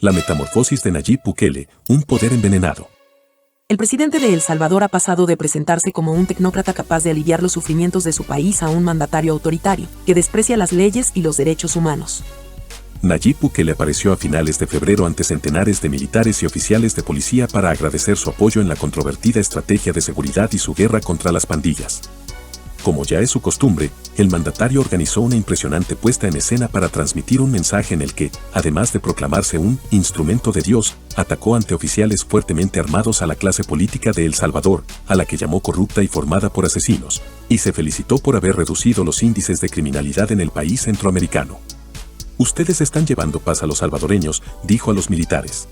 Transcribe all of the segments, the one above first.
La metamorfosis de Nayib Bukele, un poder envenenado. El presidente de El Salvador ha pasado de presentarse como un tecnócrata capaz de aliviar los sufrimientos de su país a un mandatario autoritario, que desprecia las leyes y los derechos humanos. Nayib Bukele apareció a finales de febrero ante centenares de militares y oficiales de policía para agradecer su apoyo en la controvertida estrategia de seguridad y su guerra contra las pandillas. Como ya es su costumbre, el mandatario organizó una impresionante puesta en escena para transmitir un mensaje en el que, además de proclamarse un instrumento de Dios, atacó ante oficiales fuertemente armados a la clase política de El Salvador, a la que llamó corrupta y formada por asesinos, y se felicitó por haber reducido los índices de criminalidad en el país centroamericano. Ustedes están llevando paz a los salvadoreños, dijo a los militares.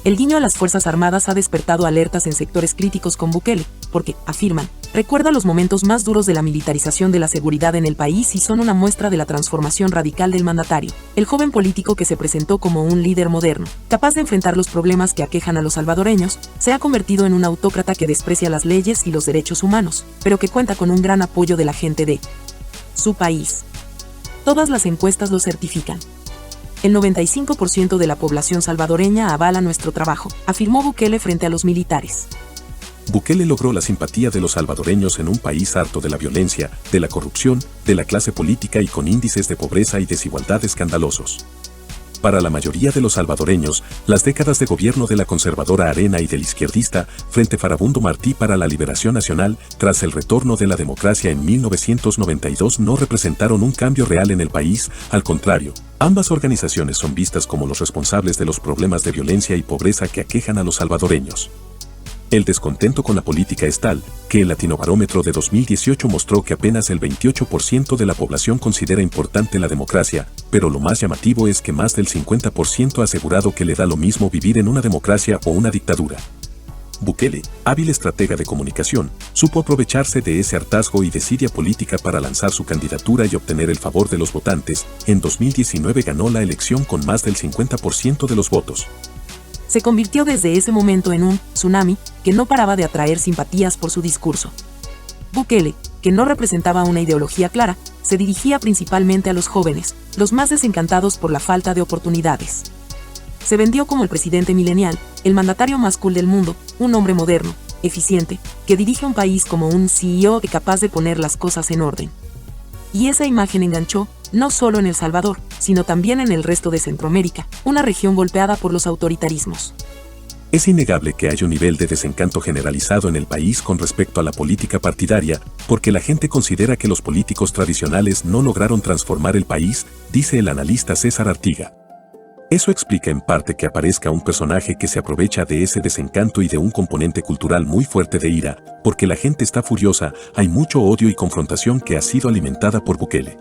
El guiño a las Fuerzas Armadas ha despertado alertas en sectores críticos con Bukele, porque, afirman, recuerda los momentos más duros de la militarización de la seguridad en el país y son una muestra de la transformación radical del mandatario. El joven político que se presentó como un líder moderno, capaz de enfrentar los problemas que aquejan a los salvadoreños, se ha convertido en un autócrata que desprecia las leyes y los derechos humanos, pero que cuenta con un gran apoyo de la gente de su país. Todas las encuestas lo certifican. El 95% de la población salvadoreña avala nuestro trabajo, afirmó Bukele frente a los militares. Bukele logró la simpatía de los salvadoreños en un país harto de la violencia, de la corrupción, de la clase política y con índices de pobreza y desigualdad escandalosos. Para la mayoría de los salvadoreños, las décadas de gobierno de la conservadora Arena y del izquierdista Frente Farabundo Martí para la Liberación Nacional, tras el retorno de la democracia en 1992, no representaron un cambio real en el país, al contrario. Ambas organizaciones son vistas como los responsables de los problemas de violencia y pobreza que aquejan a los salvadoreños. El descontento con la política es tal, que el Latinobarómetro de 2018 mostró que apenas el 28% de la población considera importante la democracia, pero lo más llamativo es que más del 50% ha asegurado que le da lo mismo vivir en una democracia o una dictadura. Bukele, hábil estratega de comunicación, supo aprovecharse de ese hartazgo y desidia política para lanzar su candidatura y obtener el favor de los votantes. En 2019 ganó la elección con más del 50% de los votos. Se convirtió desde ese momento en un tsunami que no paraba de atraer simpatías por su discurso. Bukele, que no representaba una ideología clara, se dirigía principalmente a los jóvenes, los más desencantados por la falta de oportunidades. Se vendió como el presidente milenial, el mandatario más cool del mundo, un hombre moderno, eficiente, que dirige un país como un CEO capaz de poner las cosas en orden. Y esa imagen enganchó, no solo en El Salvador, sino también en el resto de Centroamérica, una región golpeada por los autoritarismos. Es innegable que hay un nivel de desencanto generalizado en el país con respecto a la política partidaria, porque la gente considera que los políticos tradicionales no lograron transformar el país, dice el analista César Artiga. Eso explica en parte que aparezca un personaje que se aprovecha de ese desencanto y de un componente cultural muy fuerte de ira, porque la gente está furiosa, hay mucho odio y confrontación que ha sido alimentada por Bukele.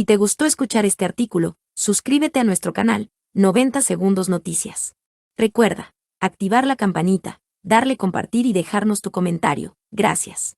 Si te gustó escuchar este artículo, suscríbete a nuestro canal, 90 Segundos Noticias. Recuerda, activar la campanita, darle compartir y dejarnos tu comentario. Gracias.